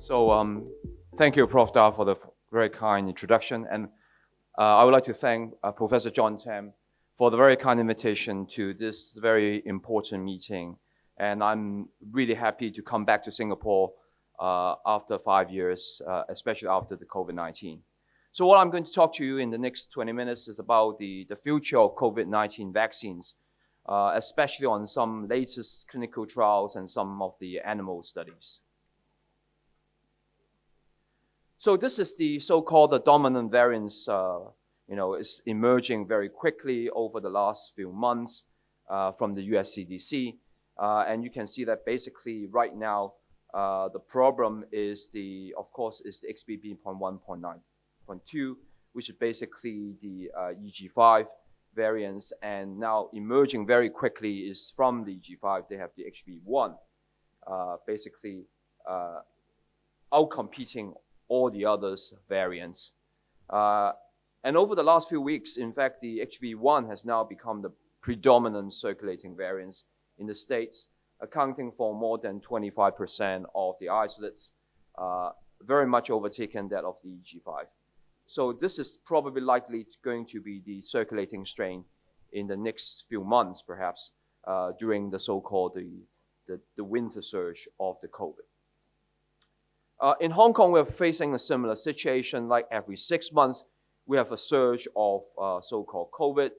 Thank you, Prof. Da, for the very kind introduction. And I would like to thank Professor John Tam for the very kind invitation to this very important meeting. And I'm really happy to come back to Singapore after 5 years, especially after the COVID-19. So what I'm going to talk to you in the next 20 minutes is about the future of COVID-19 vaccines, especially on some latest clinical trials and some of the animal studies. So this is the so-called dominant variants, is emerging very quickly over the last few months from the US CDC. And you can see that basically right now, the problem is the XBB.1.9.2, which is basically the EG5 variants. And now emerging very quickly is from the EG5, they have the XBB.1, basically outcompeting all the others variants. And over the last few weeks, in fact, the XBB.1 has now become the predominant circulating variants in the States, accounting for more than 25% of the isolates, very much overtaken that of the EG5. So this is probably likely going to be the circulating strain in the next few months, perhaps, during the so-called the winter surge of the COVID. In Hong Kong, we're facing a similar situation. Like every 6 months, we have a surge of so-called COVID,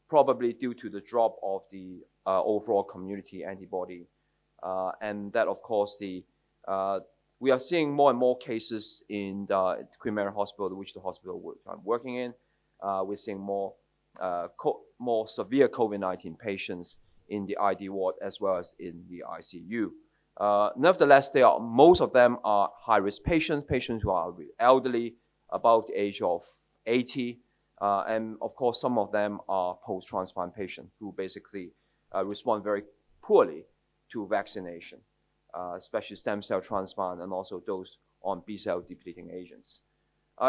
probably due to the drop of the overall community antibody. And that, of course, we are seeing more and more cases in the Queen Mary Hospital, which the hospital I'm working in. We're seeing more severe COVID-19 patients in the ID ward as well as in the ICU. Nevertheless, most of them are high-risk patients who are elderly, above the age of 80, and of course, some of them are post-transplant patients who basically respond very poorly to vaccination, especially stem cell transplant and also those on B-cell depleting agents.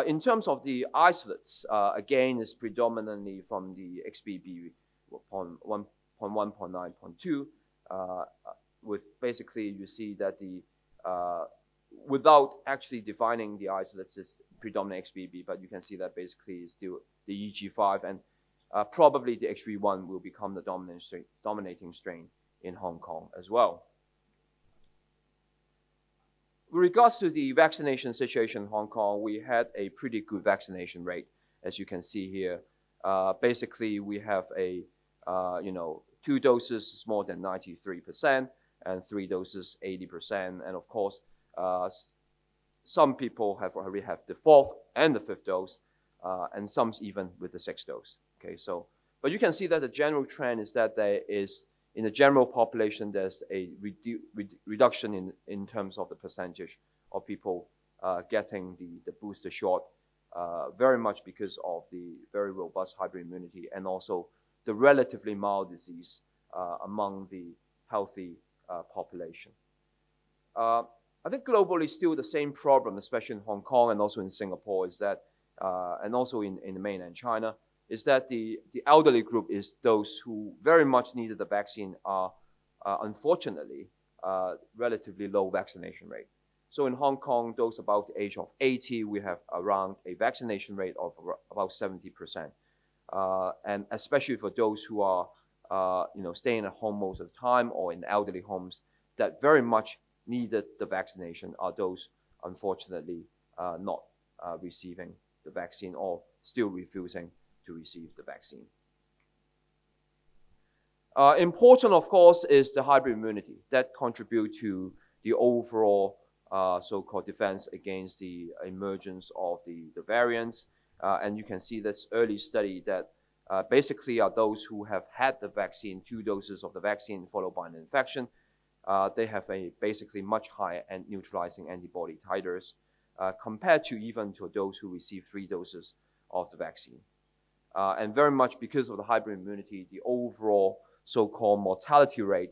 In terms of the isolates, again, is predominantly from the XBB.1.9.2, with basically you see that without actually defining the isolates as predominant XBB, but you can see that basically is still the EG5, and probably the XBB.1 will become the dominating strain in Hong Kong as well. With regards to the vaccination situation in Hong Kong, we had a pretty good vaccination rate, as you can see here. Basically, we have 2 doses is more than 93%, and 3 doses 80%, and of course, some people already have the 4th and the 5th dose, and some even with the 6th dose. Okay, but you can see that the general trend is that there is, in the general population, there's a reduction in terms of the percentage of people getting the booster shot, very much because of the very robust hybrid immunity and also the relatively mild disease among the healthy population. I think globally still the same problem, especially in Hong Kong and also in Singapore, is that, and also in the mainland China, is that the elderly group is those who very much needed the vaccine are unfortunately relatively low vaccination rate. So in Hong Kong, those about the age of 80, we have around a vaccination rate of about 70%. And especially for those who are staying at home most of the time or in elderly homes that very much needed the vaccination are those unfortunately not receiving the vaccine or still refusing to receive the vaccine. Important, of course, is the hybrid immunity that contribute to the overall so-called defense against the emergence of the variants. And you can see this early study that basically are those who have had the vaccine, 2 doses of the vaccine followed by an infection. They have a basically much higher and neutralizing antibody titers compared to even to those who receive 3 doses of the vaccine. And very much because of the hybrid immunity, the overall so-called mortality rate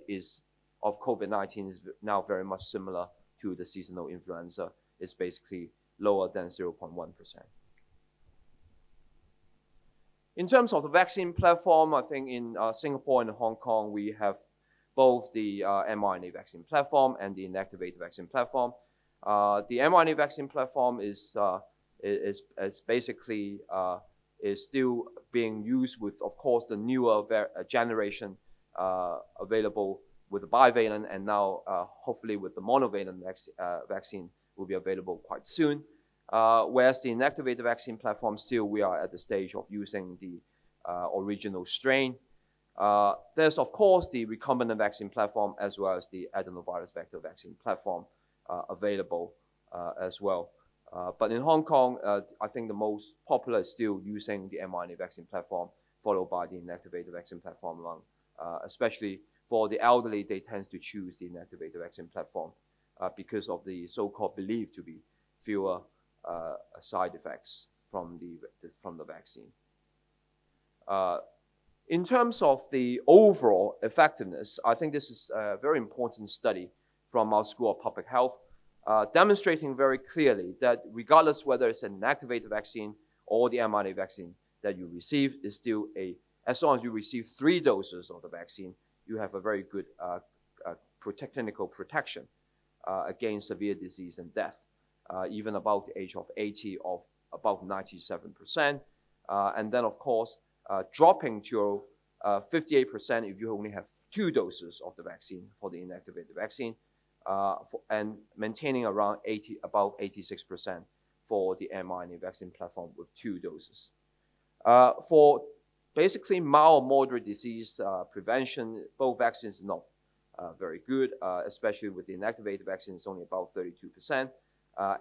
of COVID-19 is now very much similar to the seasonal influenza. It's basically lower than 0.1%. In terms of the vaccine platform, I think in Singapore and Hong Kong, we have both the mRNA vaccine platform and the inactivated vaccine platform. The mRNA vaccine platform is basically is still being used with, of course, the newer generation available with the bivalent, and now hopefully with the monovalent vaccine will be available quite soon. Whereas the inactivated vaccine platform, still we are at the stage of using the original strain. There's, of course, the recombinant vaccine platform as well as the adenovirus vector vaccine platform available as well. But in Hong Kong, I think the most popular is still using the mRNA vaccine platform, followed by the inactivated vaccine platform among, especially for the elderly, they tend to choose the inactivated vaccine platform because of the so-called believed to be fewer side effects from the vaccine. In terms of the overall effectiveness, I think this is a very important study from our School of Public Health, demonstrating very clearly that regardless whether it's an inactivated vaccine or the mRNA vaccine that you receive, is still as long as you receive 3 doses of the vaccine, you have a very good clinical protection against severe disease and death, even above the age of 80 of above 97%. And then, of course, dropping to 58% if you only have 2 doses of the vaccine for the inactivated vaccine, and maintaining around about 86% for the mRNA vaccine platform with 2 doses. For basically mild or moderate disease prevention, both vaccines are not very good, especially with the inactivated vaccine, it's only about 32%,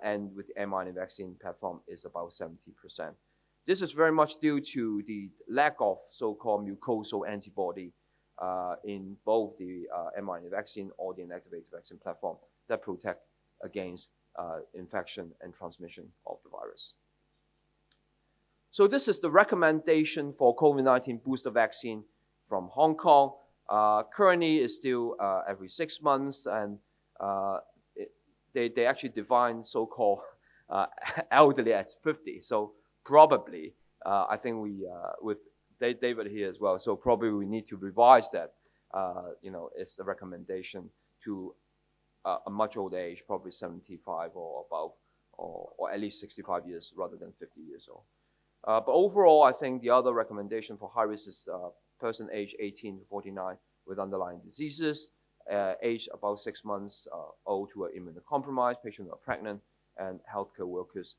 and with the mRNA vaccine platform is about 70%. This is very much due to the lack of so-called mucosal antibody in both the mRNA vaccine or the inactivated vaccine platform that protect against infection and transmission of the virus. So this is the recommendation for COVID-19 booster vaccine from Hong Kong. Currently, it's still every 6 months, and they actually define so-called elderly at 50. So probably, I think we, with David here as well, so probably we need to revise that. It's a recommendation to a much older age, probably 75 or above, or at least 65 years rather than 50 years old. But overall, I think the other recommendation for high risk is person age 18 to 49 with underlying diseases, age about 6 months old who are immunocompromised, patients who are pregnant, and healthcare workers.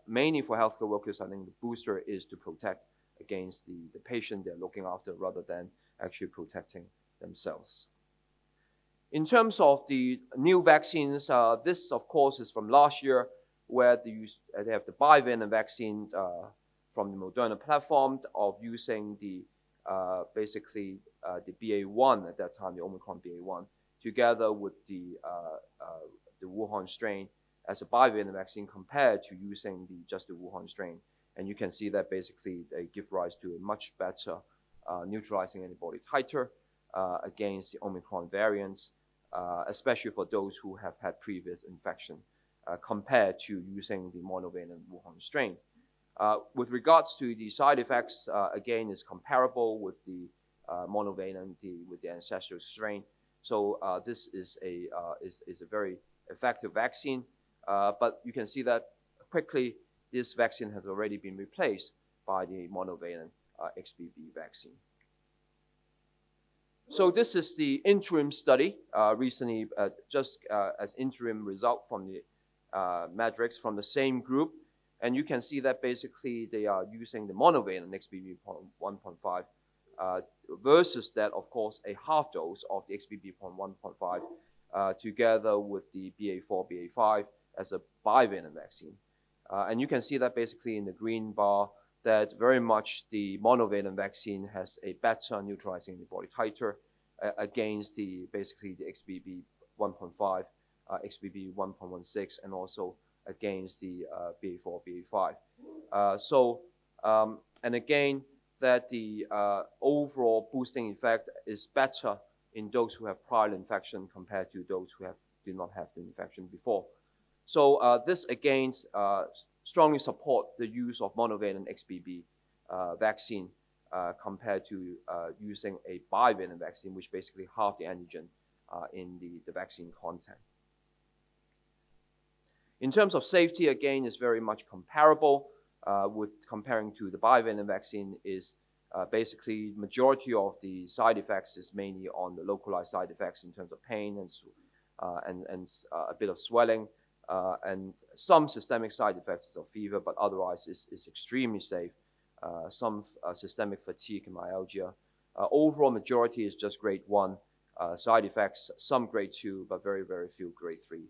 Mainly for healthcare workers, I think the booster is to protect against the patient they're looking after rather than actually protecting themselves. In terms of the new vaccines, this of course is from last year, where they have the bivalent vaccine from the Moderna platform of using the basically the BA.1 at that time, the Omicron BA.1, together with the Wuhan strain as a bivalent vaccine compared to using just the Wuhan strain. And you can see that basically they give rise to a much better neutralizing antibody titer against the Omicron variants, especially for those who have had previous infection, compared to using the monovalent Wuhan strain. With regards to the side effects, again, is comparable with the monovalent, with the ancestral strain. So this is a very effective vaccine, but you can see that quickly this vaccine has already been replaced by the monovalent XBB vaccine. So this is the interim study recently, just as interim result from the Matrix from the same group. And you can see that basically they are using the monovalent XBB.1.5 versus that, of course, a half dose of the XBB.1.5 together with the BA.4, BA.5 as a bivalent vaccine. And you can see that basically in the green bar that very much the monovalent vaccine has a better neutralizing antibody titer against basically the XBB.1.5, XBB.1.16, and also against the BA.4, BA.5. And again, that the overall boosting effect is better in those who have prior infection compared to those who did not have the infection before. So this again strongly support the use of monovalent XBB vaccine compared to using a bivalent vaccine, which basically half the antigen in the vaccine content. In terms of safety, again, it's very much comparable with comparing to the bivalent vaccine is basically majority of the side effects is mainly on the localized side effects in terms of pain and a bit of swelling and some systemic side effects of fever, but otherwise is extremely safe. Some systemic fatigue and myalgia. Overall majority is just grade 1 side effects, some grade 2, but very, very few grade 3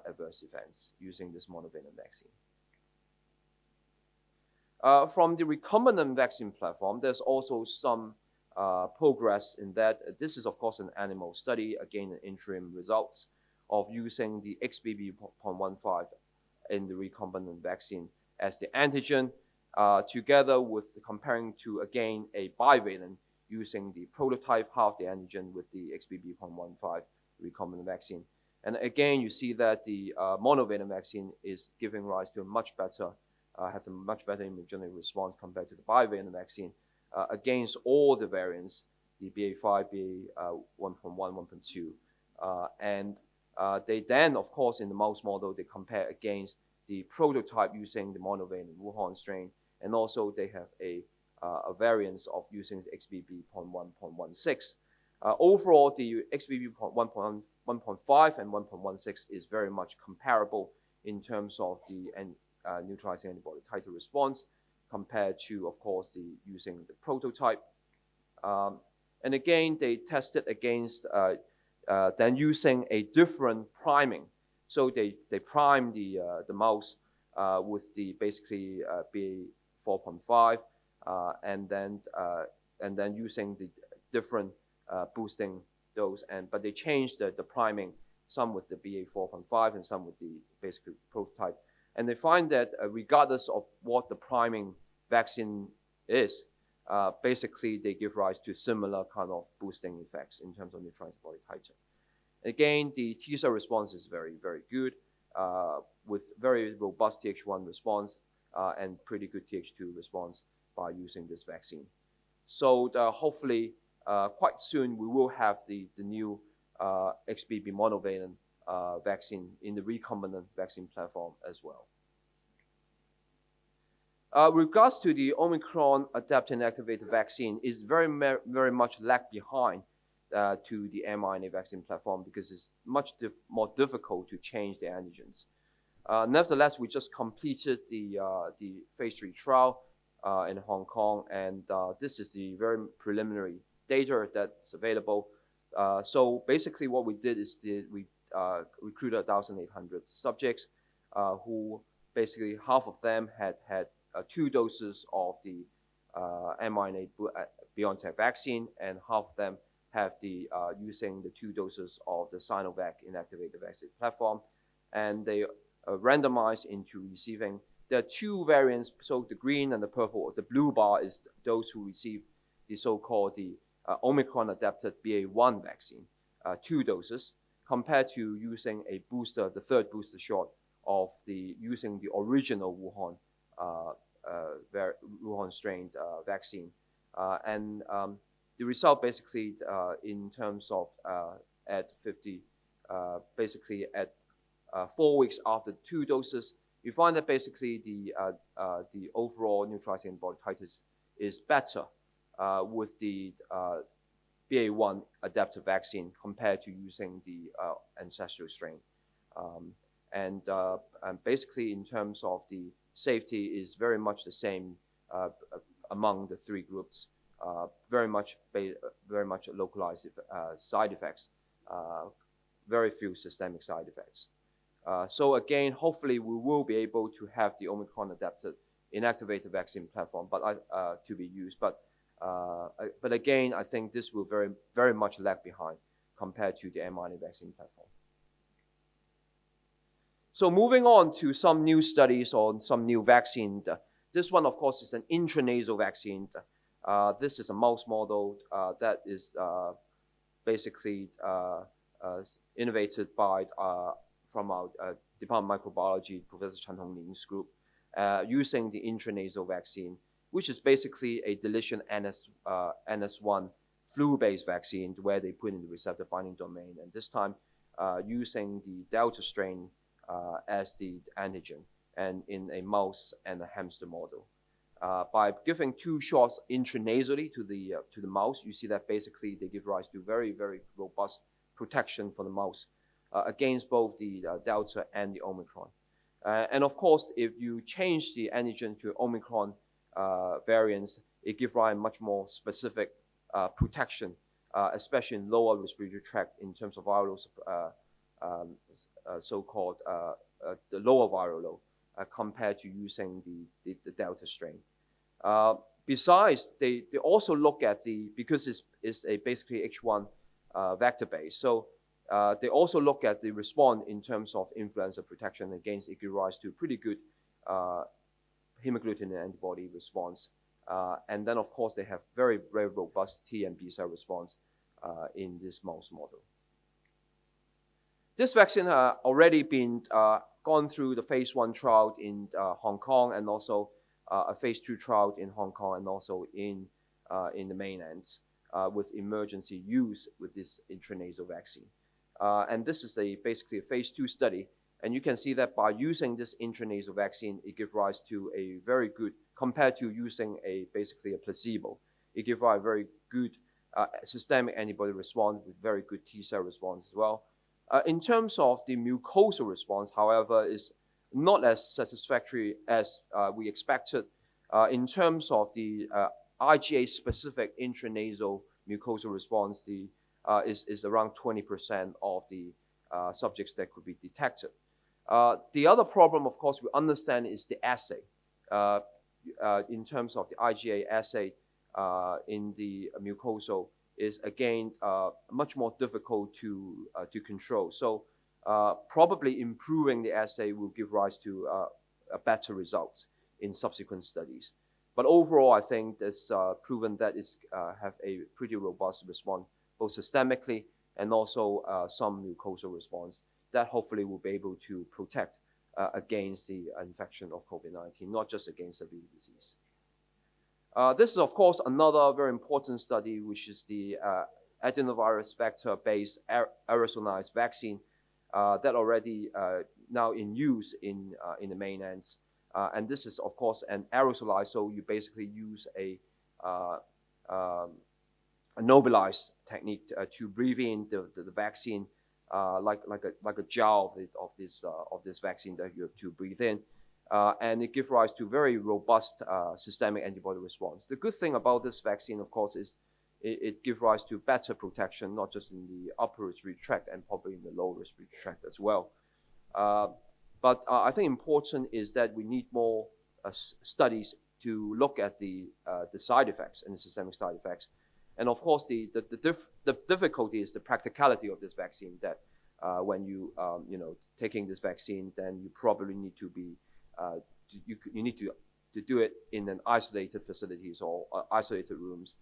adverse events using this monovalent vaccine. From the recombinant vaccine platform, there's also some progress in that. This is, of course, an animal study, again, interim results of using the XBB.1.5 in the recombinant vaccine as the antigen, together with comparing to, again, a bivalent using the prototype, half the antigen with the XBB.1.5 recombinant vaccine. And again, you see that the monovalent vaccine is giving rise to a much better have a much better immunogenic response compared to the bivalent vaccine against all the variants, the BA5, BA1.1, 1.2. And they then, of course, in the mouse model, they compare against the prototype using the monovalent Wuhan strain, and also they have a variance of using the XBB.1.16. Overall, the XBB.1.5 and 1.16 is very much comparable in terms of the neutralizing antibody titer response compared to, of course, the using the prototype. And again, they tested against then using a different priming. So they prime the mouse with the basically BA4.5 and then using the different boosting dose, but they changed the priming, some with the BA4.5 and some with the basically prototype. And they find that regardless of what the priming vaccine is, basically they give rise to similar kind of boosting effects in terms of neutralizing antibody titer. Again, the T-cell response is very, very good with very robust Th1 response and pretty good Th2 response by using this vaccine. So hopefully quite soon we will have the new XBB monovalent vaccine in the recombinant vaccine platform as well. Regards to the Omicron adapted and activated vaccine is very much lag behind to the mRNA vaccine platform because it's much more difficult to change the antigens. Nevertheless, we just completed the phase 3 trial in Hong Kong, and this is the very preliminary data that's available. So basically what we did is we recruited 1,800 subjects who basically half of them had 2 doses of the mRNA BioNTech vaccine, and half of them have using the 2 doses of the Sinovac inactivated vaccine platform, and they randomized into receiving. There are 2 variants, so the green and the purple. The blue bar is those who received the so-called Omicron adapted BA1 vaccine, 2 doses, compared to using a booster, the 3rd booster shot of using the original Wuhan strain vaccine. And the result basically in terms of at 50, basically at 4 weeks after 2 doses, you find that basically the overall neutralizing antibody titers is better with the BA1 adaptive vaccine compared to using the ancestral strain. And basically in terms of the safety is very much the same among the 3 groups. Very much localized side effects, very few systemic side effects. So again, hopefully we will be able to have the Omicron adapted inactivated vaccine platform, to be used. But again, I think this will very, very much lag behind compared to the mRNA vaccine platform. So moving on to some new studies on some new vaccine. This one, of course, is an intranasal vaccine. This is a mouse model that is basically innovated by from our Department of Microbiology, Professor Chen Honglin's group, using the intranasal vaccine, which is basically a deletion NS1 flu-based vaccine where they put in the receptor binding domain, and this time using the Delta strain as the antigen, and in a mouse and a hamster model. By giving 2 shots intranasally to the mouse, you see that basically they give rise to very, very robust protection for the mouse against both the Delta and the Omicron. And of course, if you change the antigen to Omicron variants, it gives rise much more specific protection, especially in lower respiratory tract in terms of viral, so-called the lower viral load, compared to using the Delta strain. Besides, they also look at because it's a basically H1 vector base, so they also look at the response in terms of influenza protection against. It gives rise to pretty good hemagglutinin antibody response. And then, of course, they have very, very robust T and B cell response in this mouse model. This vaccine has already been gone through the phase 1 trial in Hong Kong, and also a phase 2 trial in Hong Kong, and also in the mainland with emergency use with this intranasal vaccine. And this is basically a phase 2 study. And you can see that by using this intranasal vaccine, it gives rise to a very good, compared to using basically a placebo, it gives rise a very good systemic antibody response with very good T cell response as well. In terms of the mucosal response, however, is not as satisfactory as we expected. In terms of the IgA-specific intranasal mucosal response, is around 20% of the subjects that could be detected. The other problem, of course, we understand is the assay. In terms of the IgA assay in the mucosal is again much more difficult to control. So probably improving the assay will give rise to a better results in subsequent studies. But overall, I think it's proven that it's have a pretty robust response, both systemically and also some mucosal response that hopefully will be able to protect against the infection of COVID-19, not just against severe disease. This is, of course, another very important study, which is the adenovirus vector-based aerosolized vaccine that already now in use in the mainlands. And this is, of course, an aerosolized, so you basically use a nebulized technique to breathe in the vaccine, like a gel of this vaccine that you have to breathe in. And it gives rise to very robust systemic antibody response. The good thing about this vaccine, of course, is it gives rise to better protection, not just in the upper respiratory tract and probably in the lower respiratory tract as well. But I think important is that we need more studies to look at the side effects and the systemic side effects. And of course, the difficulty is the practicality of this vaccine, that when you taking this vaccine, then you probably need to be you need to do it in an isolated facilities or isolated rooms,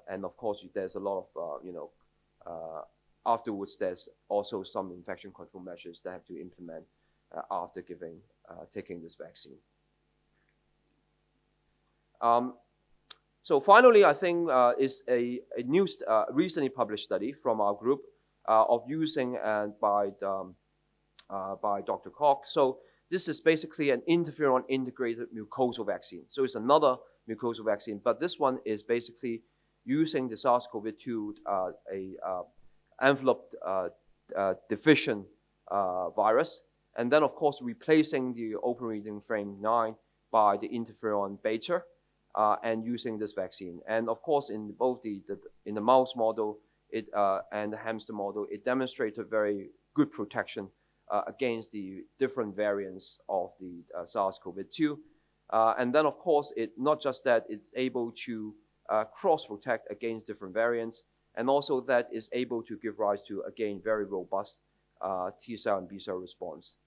and of course there's a lot of afterwards there's also some infection control measures that have to implement after taking this vaccine. So finally, I think is a new recently published study from our group of using by Dr. Koch. So this is basically an interferon integrated mucosal vaccine. So it's another mucosal vaccine, but this one is basically using the SARS-CoV-2 envelope deficient virus, and then of course replacing the open reading frame 9 by the interferon beta, and using this vaccine. And of course, in both in the mouse model and the hamster model, it demonstrated very good protection against the different variants of the SARS-CoV-2. And then, of course, not just that, it's able to cross-protect against different variants, and also that is able to give rise to, again, very robust T cell and B cell response.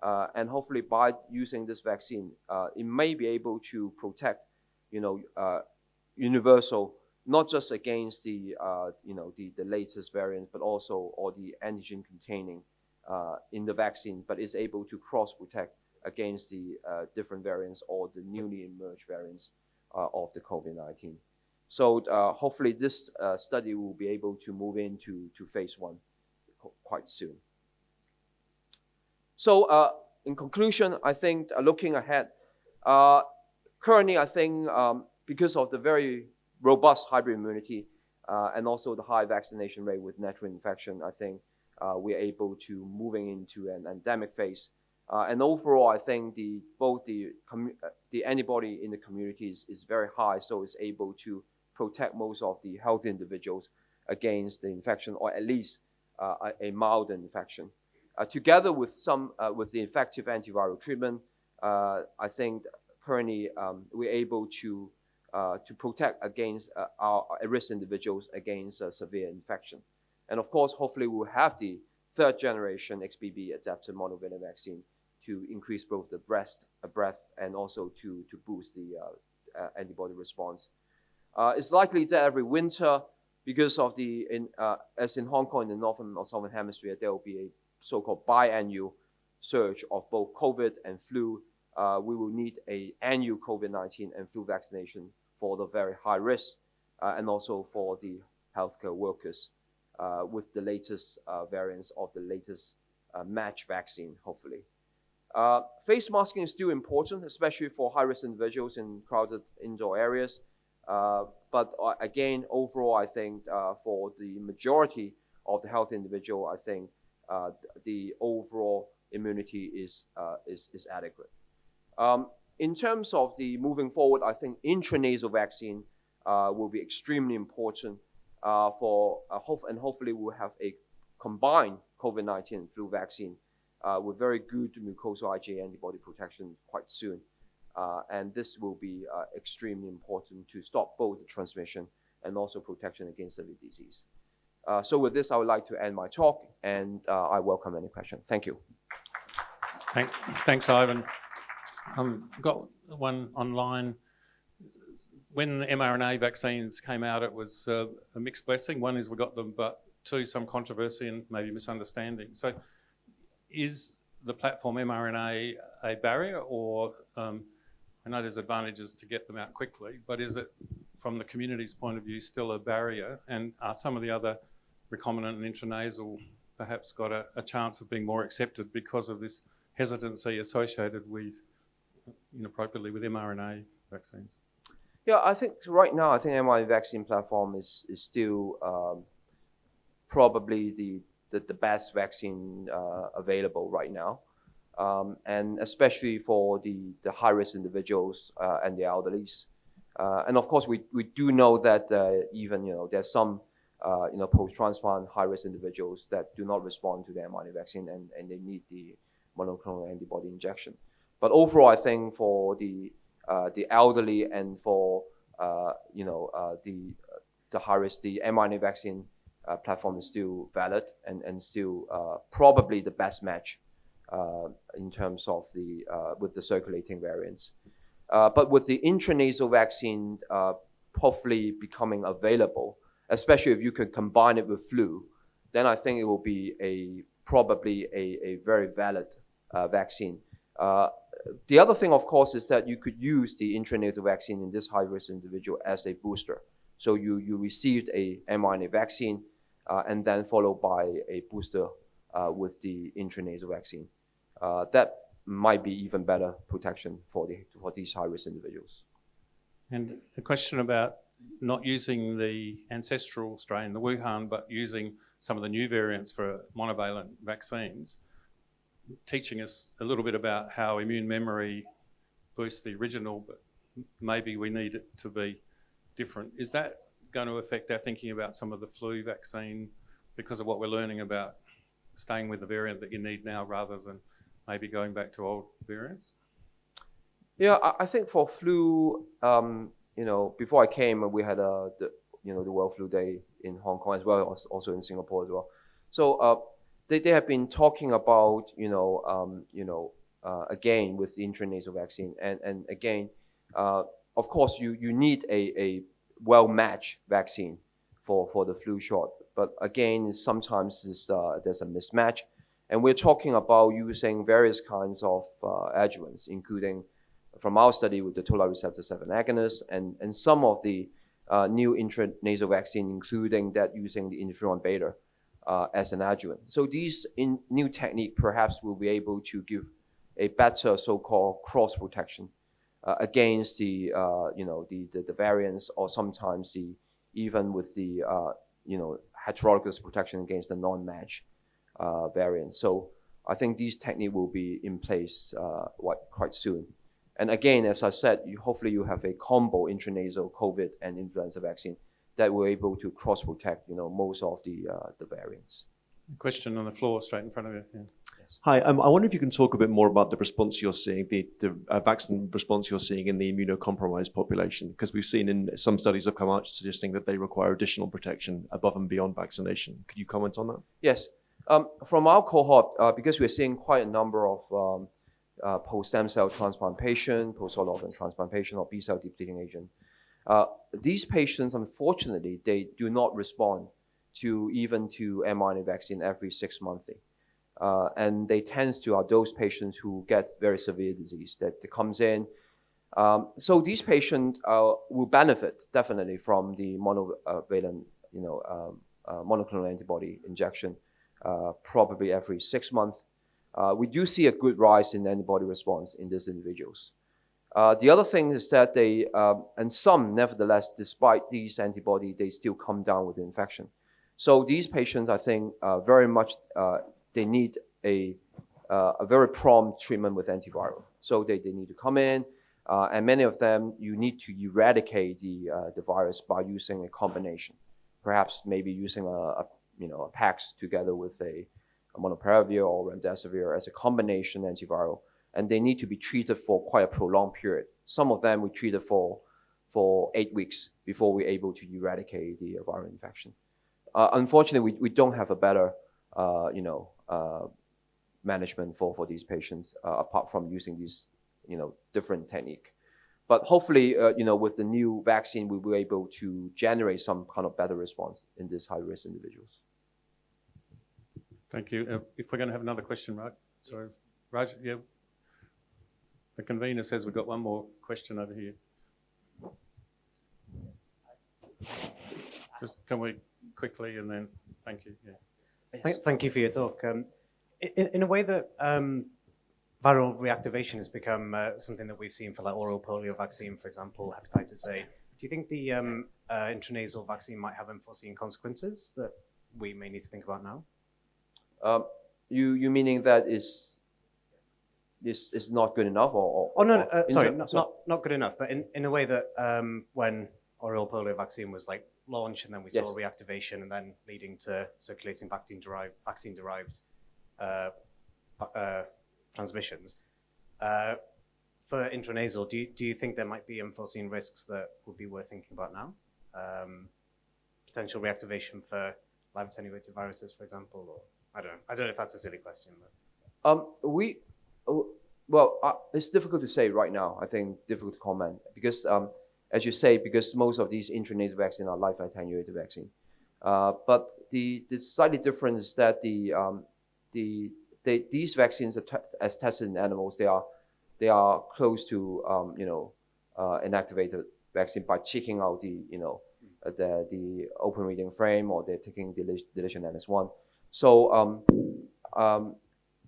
And hopefully by using this vaccine, it may be able to protect, universal, not just against the latest variants, but also all the antigen containing in the vaccine, but is able to cross-protect against the different variants or the newly emerged variants of the COVID-19. So hopefully this study will be able to move into phase 1 quite soon. So in conclusion, I think looking ahead, currently I think because of the very robust hybrid immunity and also the high vaccination rate with natural infection, I think we're able to moving into an endemic phase. And overall, I think both the antibody in the community is very high, so it's able to protect most of the healthy individuals against the infection, or at least a mild infection. Together with with the effective antiviral treatment, I think currently we're able to protect against our at-risk individuals against severe infection. And of course, hopefully we'll have the third generation XBB adapted monovalent vaccine to increase both the breadth and also to boost the antibody response. It's likely that every winter, because of as in Hong Kong in the northern or southern hemisphere, there will be a so-called biannual surge of both COVID and flu. We will need an annual COVID-19 and flu vaccination for the very high risk and also for the healthcare workers with the latest variants of the latest match vaccine, hopefully. Face masking is still important, especially for high-risk individuals in crowded indoor areas. But again, overall, I think for the majority of the healthy individual, I think the overall immunity is adequate. In terms of the moving forward, I think intranasal vaccine will be extremely important and hopefully we'll have a combined COVID-19 and flu vaccine with very good mucosal IgA antibody protection quite soon. And this will be extremely important to stop both the transmission and also protection against severe disease. So with this, I would like to end my talk, and I welcome any questions. Thank you. Thanks, Ivan. Got one online. When the mRNA vaccines came out, it was a mixed blessing. One is we got them, but two, some controversy and maybe misunderstanding. So is the platform mRNA a barrier, or I know there's advantages to get them out quickly, but is it, from the community's point of view, still a barrier? And are some of the other recombinant and intranasal perhaps got a chance of being more accepted because of this hesitancy associated with, inappropriately, with mRNA vaccines? Yeah, I think right now, I think mRNA vaccine platform is still probably the best vaccine available right now. And especially for the high-risk individuals and the elderlies. And of course, we do know that even, there's some, post-transplant high-risk individuals that do not respond to the mRNA vaccine and they need the monoclonal antibody injection. But overall, I think for the elderly and for, the high-risk, the mRNA vaccine platform is still valid and still probably the best match in terms of with the circulating variants. But with the intranasal vaccine hopefully becoming available, especially if you can combine it with flu, then I think it will be probably a very valid vaccine. The other thing, of course, is that you could use the intranasal vaccine in this high-risk individual as a booster. So you received a mRNA vaccine and then followed by a booster with the intranasal vaccine. That might be even better protection for these high-risk individuals. And a question about not using the ancestral strain, the Wuhan, but using some of the new variants for monovalent vaccines, teaching us a little bit about how immune memory boosts the original, but maybe we need it to be different. Is that going to affect our thinking about some of the flu vaccine because of what we're learning about staying with the variant that you need now rather than maybe going back to old variants? Yeah, I think for flu, before I came, we had the World Flu Day in Hong Kong as well, also in Singapore as well. So they have been talking about, again, with the intranasal vaccine. And again, of course, you need a well-matched vaccine for the flu shot. But again, sometimes there's a mismatch. And we're talking about using various kinds of adjuvants, including from our study with the toll-like receptor 7 agonists and some of the new intranasal vaccine, including that using the interferon beta as an adjuvant. So these new technique perhaps will be able to give a better so-called cross protection against the variants, or sometimes even with the heterologous protection against the non-match variant. So I think these techniques will be in place quite soon. And again, as I said, hopefully you have a combo intranasal COVID and influenza vaccine that will able to cross protect most of the variants. Question on the floor, straight in front of you. Yeah. Yes. Hi, I wonder if you can talk a bit more about the response you're seeing, the vaccine response you're seeing in the immunocompromised population, because we've seen in some studies have come out suggesting that they require additional protection above and beyond vaccination. Could you comment on that? Yes. From our cohort, because we're seeing quite a number of post-stem cell transplantation, post-solid organ transplantation, or B-cell depleting agent, these patients, unfortunately, they do not respond to mRNA vaccine every 6 months. And they tend to are those patients who get very severe disease that comes in. So these patients will benefit definitely from the monovalent, monoclonal antibody injection, probably every 6 months. We do see a good rise in antibody response in these individuals. The other thing is that they, and some nevertheless, despite these antibody, they still come down with the infection. So these patients, I think, very much, they need a very prompt treatment with antiviral. So they need to come in, and many of them, you need to eradicate the virus by using a combination. Perhaps maybe using a PAX together with a monopiravir or remdesivir as a combination antiviral. And they need to be treated for quite a prolonged period. Some of them we treated for 8 weeks before we're able to eradicate the viral infection. Unfortunately, we don't have a better, management for these patients apart from using these, different technique. But hopefully, with the new vaccine, we will be able to generate some kind of better response in these high-risk individuals. Thank you. If we're going to have another question, right? Sorry, Raj, yeah. The convener says we've got one more question over here. Just can we quickly and then thank you. Yeah. Yes. Thank you for your talk. In a way that viral reactivation has become something that we've seen for like oral polio vaccine, for example, hepatitis A, do you think the intranasal vaccine might have unforeseen consequences that we may need to think about now? You meaning that is not good enough, or sorry, not good enough, but in a way that when oral polio vaccine was like launched, and then we saw reactivation, and then leading to circulating vaccine derived transmissions. For intranasal, do you think there might be unforeseen risks that would be worth thinking about now? Potential reactivation for live attenuated viruses, for example, or I don't know if that's a silly question. But it's difficult to say right now. I think difficult to comment because, as you say, because most of these intranasal vaccines are live attenuated vaccine. But the slightly different is that these vaccines as tested in animals, they are close to inactivated vaccine by checking out the open reading frame, or they're taking deletion NS1. So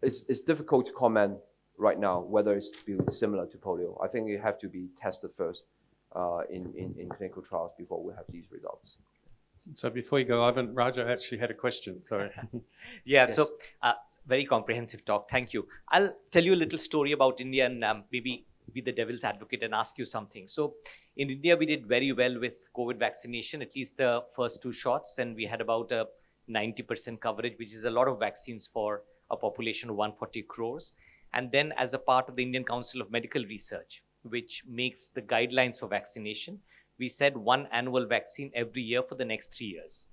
it's difficult to comment right now whether it's similar to polio. I think it have to be tested first in clinical trials before we have these results. So before you go, Ivan, Raja actually had a question. Sorry. Yeah. Yes. So very comprehensive talk. Thank you. I'll tell you a little story about India and maybe be the devil's advocate and ask you something. So in India, we did very well with COVID vaccination, at least the first 2 shots, and we had about a 90% coverage, which is a lot of vaccines for a population of 140 crores. And then as a part of the Indian Council of Medical Research, which makes the guidelines for vaccination, we said 1 annual vaccine every year for the next 3 years.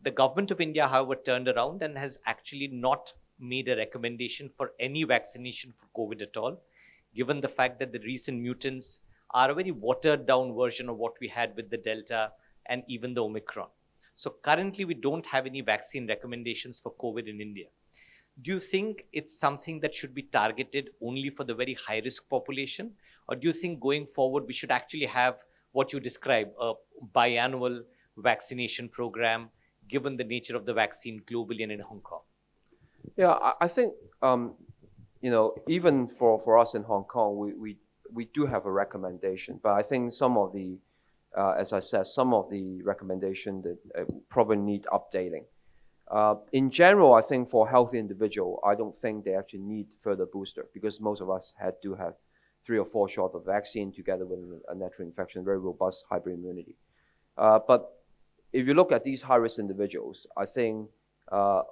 The government of India, however, turned around and has actually not made a recommendation for any vaccination for COVID at all, given the fact that the recent mutants are a very watered down version of what we had with the Delta and even the Omicron. So currently we don't have any vaccine recommendations for COVID in India. Do you think it's something that should be targeted only for the very high risk population? Or do you think going forward we should actually have what you describe, a biannual vaccination program, given the nature of the vaccine globally and in Hong Kong? Yeah, I think even for us in Hong Kong, we do have a recommendation, but I think some of the, as I said, some of the recommendation that probably need updating. In general, I think for healthy individual, I don't think they actually need further booster because most of us had to have 3 or 4 shots of vaccine together with a natural infection, very robust hybrid immunity. But if you look at these high-risk individuals, I think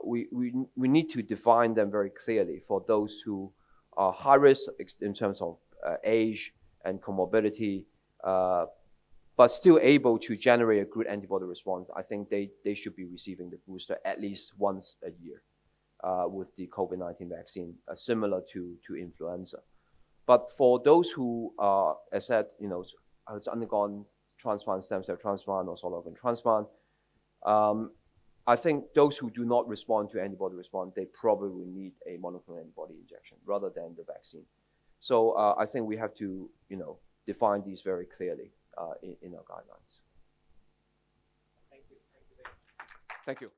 we need to define them very clearly for those who are high risk in terms of age and comorbidity, but still able to generate a good antibody response. I think they should be receiving the booster at least once a year with the COVID-19 vaccine, similar to influenza. But for those who are, as said, has undergone transplant, stem cell transplant, or solid organ transplant, I think those who do not respond to antibody response, they probably need a monoclonal antibody injection rather than the vaccine. So I think we have to, define these very clearly in our guidelines. Thank you. Thank you.